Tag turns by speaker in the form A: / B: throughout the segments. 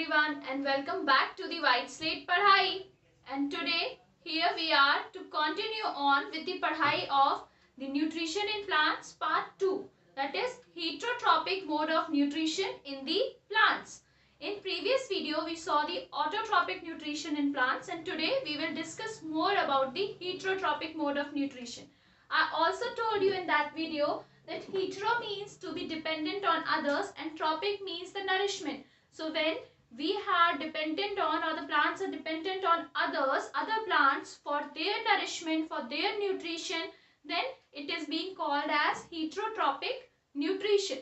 A: everyone and welcome back to the White Slate Padhai. And today here we are to continue on with the Padhai of the nutrition in plants part 2, that is heterotrophic mode of nutrition in the plants. In previous video we saw the autotrophic nutrition in plants and today we will discuss more about the heterotrophic mode of nutrition. I also told you in that video that hetero means to be dependent on others and trophic means the nourishment. So when we are dependent on, or the plants are dependent on other plants for their nourishment, for their nutrition, then it is being called as heterotrophic nutrition.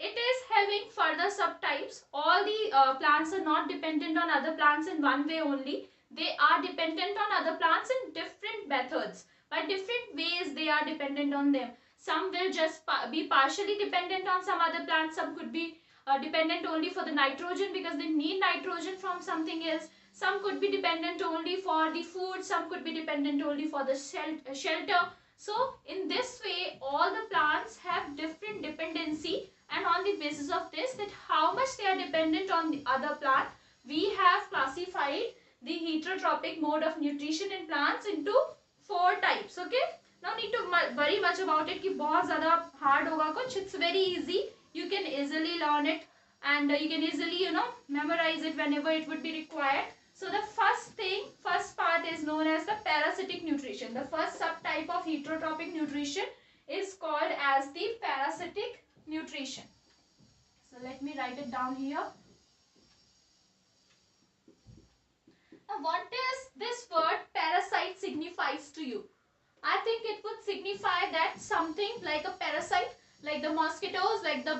A: It is having further subtypes. All the plants are not dependent on other plants in one way only. They are dependent on other plants in different methods. By different ways they are dependent on them. Some will just be partially dependent on some other plants. Some could be dependent only for the nitrogen because they need nitrogen from something else. Some could be dependent only for the food. Some could be dependent only for the shelter. So in this way all the plants have different dependency, and on the basis of this, that how much they are dependent on the other plant, we have classified the heterotrophic mode of nutrition in plants into 4 types. Okay, no need to worry much about it कि बहुत ज़्यादा hard होगा कुछ. It's very easy. You can easily learn it and you can easily memorize it whenever it would be required. So the first part is known as the parasitic nutrition. The first subtype of heterotrophic nutrition is called as the parasitic nutrition. So let me write it down here. Now what does this word parasite signifies to you? I think it would signify that something like a parasite, like the mosquitoes, like the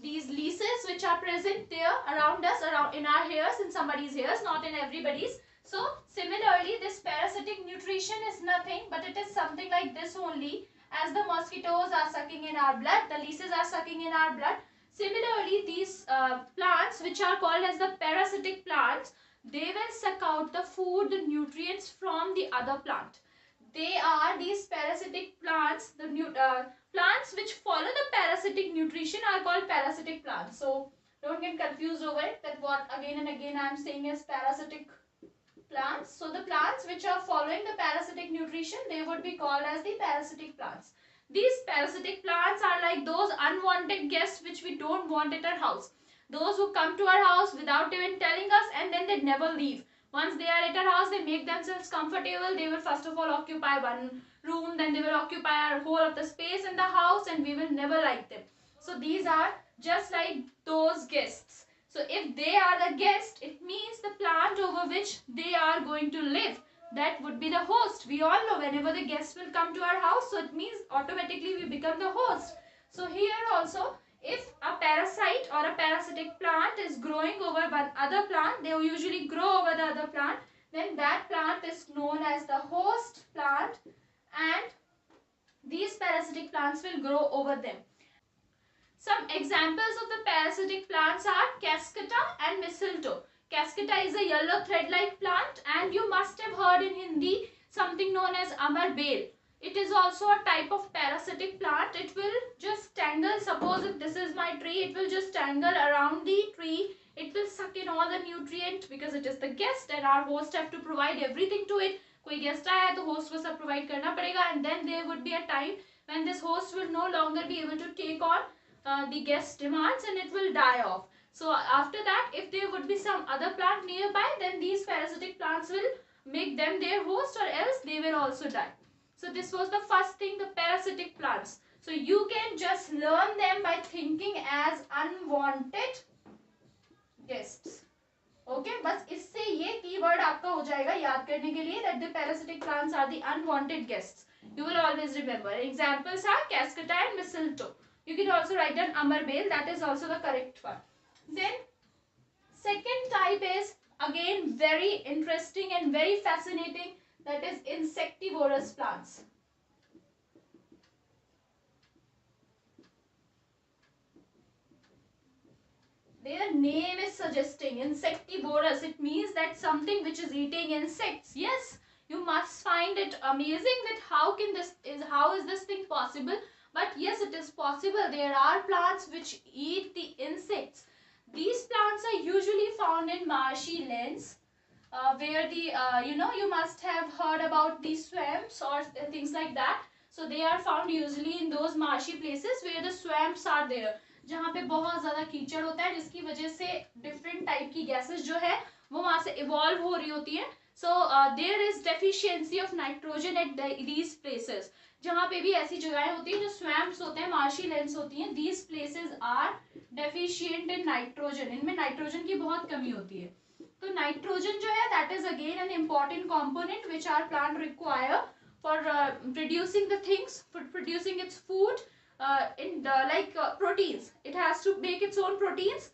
A: these leases which are present there around us, around in our hairs, in somebody's hairs, not in everybody's. So similarly this parasitic nutrition is nothing but it is something like this only. As the mosquitoes are sucking in our blood, the leases are sucking in our blood. Similarly these plants which are called as the parasitic plants, they will suck out the food, the nutrients from the other plant. They are these parasitic plants, the plants which follow the parasitic nutrition are called parasitic plants. So don't get confused over it that what again and again I am saying is parasitic plants. So the plants which are following the parasitic nutrition, they would be called as the parasitic plants. These parasitic plants are like those unwanted guests which we don't want at our house. Those who come to our house without even telling us and then they never leave. Once they are at our house, they make themselves comfortable. They will first of all occupy one room, then they will occupy our whole of the space in the house and we will never like them. So these are just like those guests. So if they are the guest, it means the plant over which they are going to live, that would be the host. We all know whenever the guests will come to our house, so it means automatically we become the host. So here also, if a parasite or a parasitic plant is growing over one other plant, they will usually grow over the other plant, then that plant is known as the host plant and these parasitic plants will grow over them. Some examples of the parasitic plants are Cascata and Mistletoe. Cascata is a yellow thread-like plant and you must have heard in Hindi something known as Amar Bel. It is also a type of parasitic plant. It will just tangle, suppose if this is my tree, it will just tangle around the tree. It will suck in all the nutrient because it is the guest and our host have to provide everything to it. कोई guest आया है तो host को सब provide करना पड़ेगा and then there would be a time when this host will no longer be able to take on the guest demands and it will die off. So after that, if there would be some other plant nearby, then these parasitic plants will make them their host or else they will also die. So this was the first thing, the parasitic plants. So you can just learn them by thinking as unwanted guests. Okay, बस इससे ये keyword आपका हो जाएगा याद करने के लिए that the parasitic plants are the unwanted guests. You will always remember. Examples are Cascata and Mistletoe. You can also write down Amar Bel, that is also the correct one. Then second type is again very interesting and very fascinating, that is insectivorous plants. Their name is suggesting insectivorous. It means that something which is eating insects. Yes, you must find it amazing that how is this thing possible? But yes, it is possible. There are plants which eat the insects. These plants are usually found in marshy lands, where the you must have heard about the swamps or things like that. So they are found usually in those marshy places where the swamps are there, जहाँ पे बहुत ज़्यादा कीचड़ होता है, जिसकी वजह से different type की gases जो है वो वहाँ से evolve हो रही होती हैं. So there is deficiency of nitrogen at these places. जहाँ पे भी ऐसी जगहें होती हैं जो swamps होते हैं, marshy lands होती हैं, these places are deficient in nitrogen. इनमें nitrogen की बहुत कमी होती है. तो नाइट्रोजन जो है that is again an important component which our plant require for producing the things, for producing its food, in the proteins. It has to make its own proteins.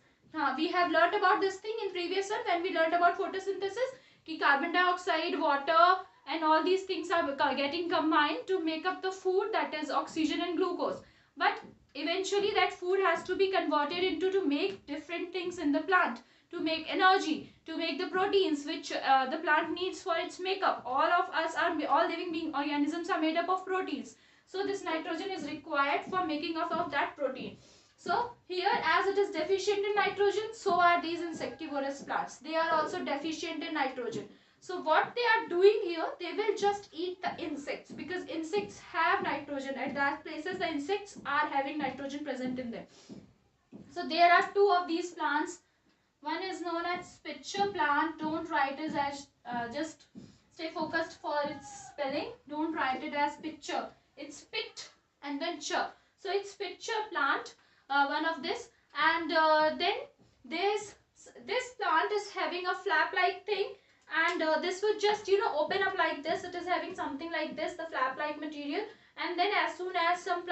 A: We have learned about this thing in previous one when we learned about photosynthesis कि carbon dioxide, water and all these things are getting combined to make up the food, that is oxygen and glucose. But eventually that food has to be converted into to make different things in the plant, to make energy, to make the proteins which the plant needs for its makeup. All of us are, all living being organisms are made up of proteins. So this nitrogen is required for making up of that protein. So here, as it is deficient in nitrogen, so are these insectivorous plants. They are also deficient in nitrogen. So what they are doing here, they will just eat the insects, because insects have nitrogen. At that places, the insects are having nitrogen present in them. So there are two of these plants. One is known as Spitzer plant. Don't write it as, just stay focused for its spelling. Don't write it as Spitzer. It's Spit and then Ch. So it's Spitzer plant, one of this. And then this plant is having a flap-like thing. And this would just, open up like this. It is having something like this, the flap-like material. And then as soon as some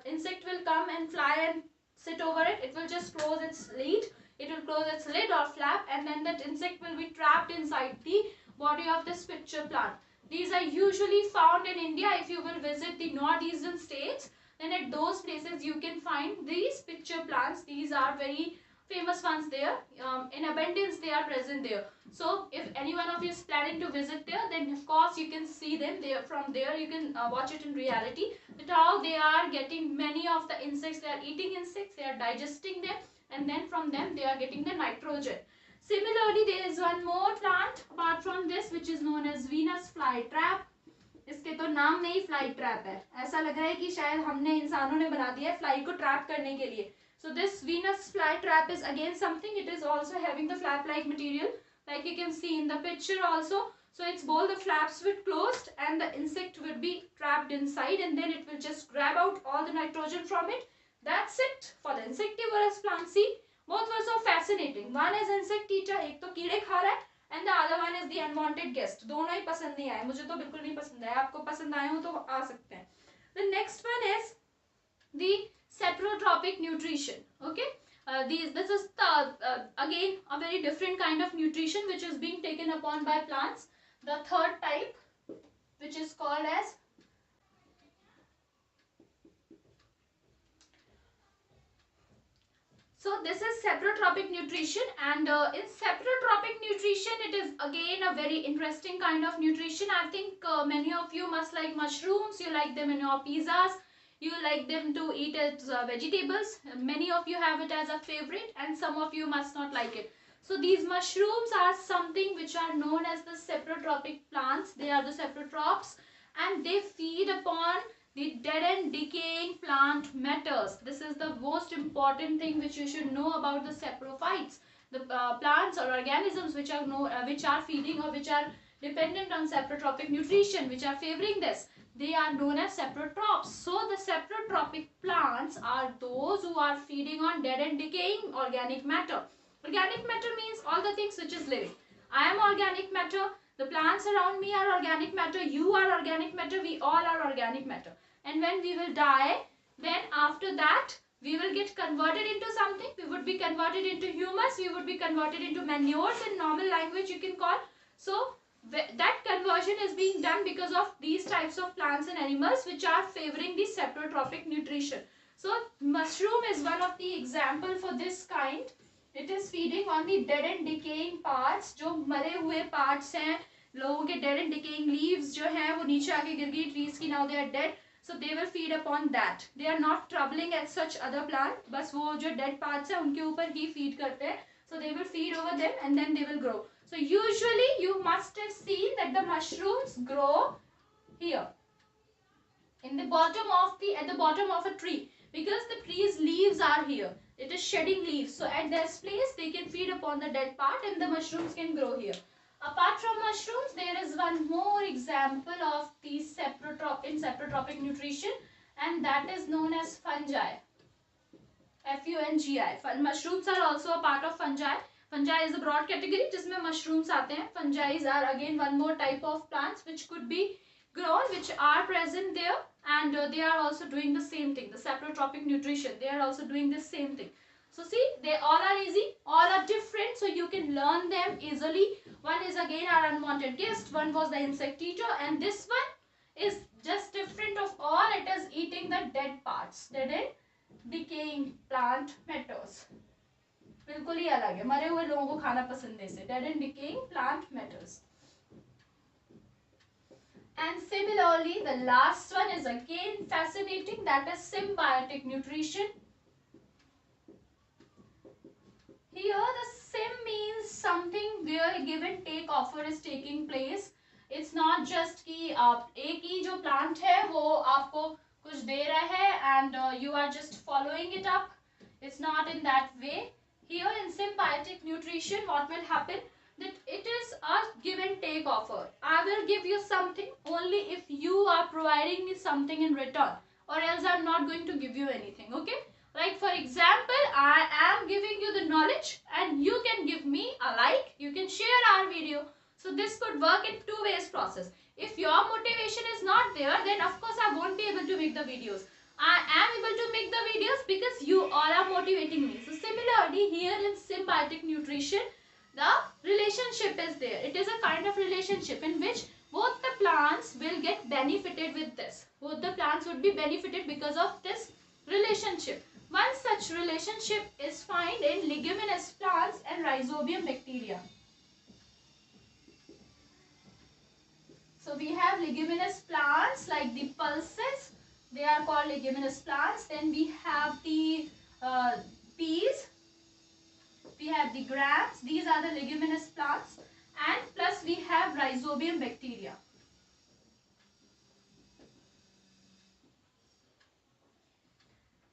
A: insect will come and fly and sit over it, it will just close its lid. It will close its lid or flap, and then that insect will be trapped inside the body of the Spitzer plant. These are usually found in India. If you will visit the northeastern states, then at those places you can find these Spitzer plants. These are very famous ones there. In abundance they are present there. So if any one of you is planning to visit there, then of course you can see them there. From there you can watch it in reality, that how they are getting many of the insects. They are eating insects, they are digesting them, and then from them they are getting the nitrogen. Similarly, there is one more plant apart from this which is known as Venus flytrap. इसके तो नाम में ही fly trap है, ऐसा लग रहा है कि शायद हमने इंसानों ने बना दिया है फ्लाई को ट्रैप करने के लिए. So this Venus flytrap is again something. It is also having the flap-like material, like you can see in the picture also. So it's both the flaps would closed and the insect would be trapped inside, and then it will just grab out all the nitrogen from it. That's it for the insectivorous plant. See, both were so fascinating. One is insect eater, एक तो कीड़े खा रहा है, and the other one is the unwanted guest. दोनों ही पसंद नहीं आए, मुझे तो बिल्कुल नहीं पसंद आया. आपको पसंद आए हो तो आ सकते हैं. The next one is the saprotropic nutrition. Okay, this is the again a very different kind of nutrition which is being taken upon by plants. The third type, which is called as so this is saprotropic nutrition, and in saprotropic nutrition it is again a very interesting kind of nutrition. I think many of you must like mushrooms. You like them in your pizzas. You like them to eat as vegetables. Many of you have it as a favorite, and some of you must not like it. So these mushrooms are something which are known as the saprotropic plants. They are the saprotrops, and they feed upon the dead and decaying plant matters. This is the most important thing which you should know about the saprophytes. The plants or organisms which are feeding or which are dependent on saprotropic nutrition, which are favoring this. They are known as saprotrops. So the saprotropic plants are those who are feeding on dead and decaying organic matter. Organic matter means all the things which is living. I am organic matter. The plants around me are organic matter. You are organic matter. We all are organic matter. And when we will die, then after that, we will get converted into something. We would be converted into humus. We would be converted into manures in normal language you can call. So that conversion is being done because of these types of plants and animals which are favoring the saprotropic nutrition. So mushroom is one of the example for this kind. It is feeding on the dead and decaying parts. जो मरे हुए parts हैं, लोगों के dead and decaying leaves जो हैं वो नीचे आके गिर गई trees की, now they are dead. So they will feed upon that. They are not troubling as such other plant. बस वो जो dead parts हैं उनके ऊपर ही feed करते हैं. So they will feed over them and then they will grow. So usually you must have seen that the mushrooms grow here in the bottom of at the bottom of a tree, because the tree's leaves are here. It is shedding leaves. So at this place they can feed upon the dead part and the mushrooms can grow here. Apart from mushrooms, there is one more example of the saprotropic nutrition, and that is known as fungi. Fungi. Mushrooms are also a part of fungi. Fungi is a broad category जिसमें mushrooms आते हैं. Fungi are again one more type of plants which could be grown, which are present there, and they are also doing the same thing. The saprotropic nutrition, they are also doing the same thing. So see, they all are easy, all are different, so you can learn them easily. One is again our unwanted guest, one was the insect eater, and this one is just different of all. It is eating the dead parts, dead and decaying plant matters. बिल्कुल ही अलग है, मरे हुए लोगों को खाना पसंद है इसे, dead and decaying plant matters. And similarly, the last one is again fascinating, that is symbiotic nutrition. Here the sim means something where a give and take offer is taking place. It's not just कि एक ही जो plant है वो आपको कुछ दे रहा है and you are just following it up. It's not in that way. Here in symbiotic nutrition, what will happen? That it is a give and take offer. I will give you something only if you are providing me something in return, or else I'm not going to give you anything. Okay? Like for example, I am giving you the knowledge and you can give me a like, you can share our video. So this could work in two ways process. If your motivation is not there, then of course I won't be able to make the videos. I am able to make the videos because you all are motivating me. So similarly here in symbiotic nutrition, the relationship is there. It is a kind of relationship in which both the plants will get benefited with this. Both the plants would be benefited because of this relationship. One such relationship is found in leguminous plants and rhizobium bacteria. So we have leguminous plants like the pulses. They are called leguminous plants. Then we have the peas. We have the grams. These are the leguminous plants. And plus we have rhizobium bacteria.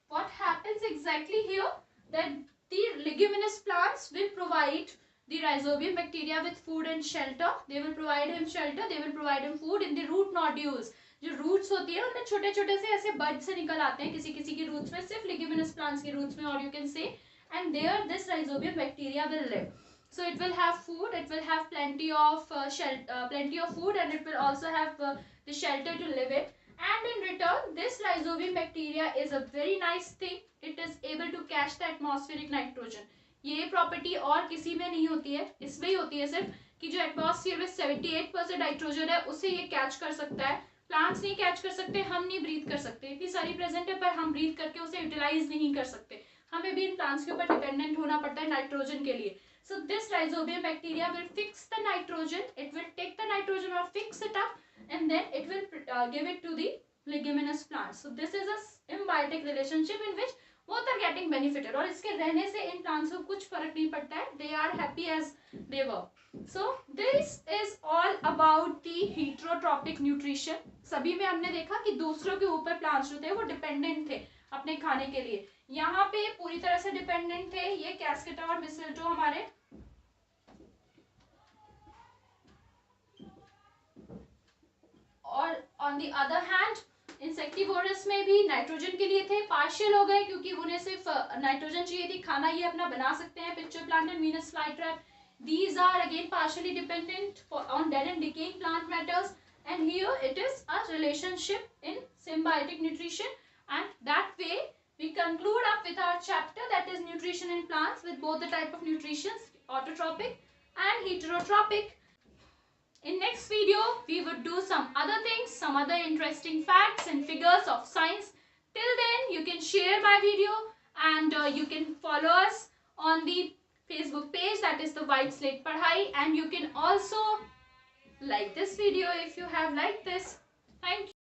A: What happens exactly here? That the leguminous plants will provide the rhizobium bacteria with food and shelter. They will provide him shelter. They will provide him food in the root nodules. जो roots होती है उनमें छोटे छोटे से ऐसे buds से निकल आते हैं किसी किसी की roots में, सिर्फ leguminous plants की roots में, or you can say, and there this rhizobium bacteria will live. So it will have food, it will have plenty of food, and it will also have the shelter to live in. And in return, this rhizobium bacteria is a very nice thing. It is able to catch the atmospheric nitrogen. ये property और किसी में नहीं होती है, इसमें ही होती है सिर्फ कि जो एटमॉस्फेयर में 78% नाइट्रोजन है उसे ये कैच कर सकता है. प्लांट्स नहीं कैच कर सकते, हम नहीं ब्रीथ कर सकते. इतनी सारी प्रेजेंट है पर हम ब्रीथ करके उसे यूटिलाइज नहीं कर सकते. हमें भी इन प्लांट्स के ऊपर डिपेंडेंट होना पड़ता है नाइट्रोजन के लिए. So this rhizobium bacteria will fix the nitrogen. It will take the nitrogen or fix it up, and then it will give it to the leguminous plants. So this is a symbiotic relationship in which both are getting benefited. और इसके रहने से इन plants को कुछ फर्क नहीं पड़ता है. They are happy as they were. So this is all about the heterotropic nutrition. सभी में हमने देखा कि दूसरों के ऊपर plants जो थे वो dependent थे अपने खाने के लिए. यहाँ पे पूरी तरह से डिपेंडेंट थे ये कैस्केटा और मिसल्टो हमारे. और on the other hand insectivorous में भी नाइट्रोजन के लिए थे, पार्शियल हो गए क्योंकि उन्हें सिर्फ नाइट्रोजन चाहिए थी, खाना ये अपना बना सकते हैं. Pitcher plant and Venus flytrap, these are again partially dependent on dead and decaying plant matters, and here it is a relationship in symbiotic nutrition. And that way we conclude up with our chapter, that is nutrition in plants, with both the type of nutritions, autotropic and heterotropic. In next video we would do some other things, some other interesting facts and figures of science. Till then you can share my video and you can follow us on the Facebook page, that is the White Slate Padhai, and you can also like this video if you have liked this. Thank you.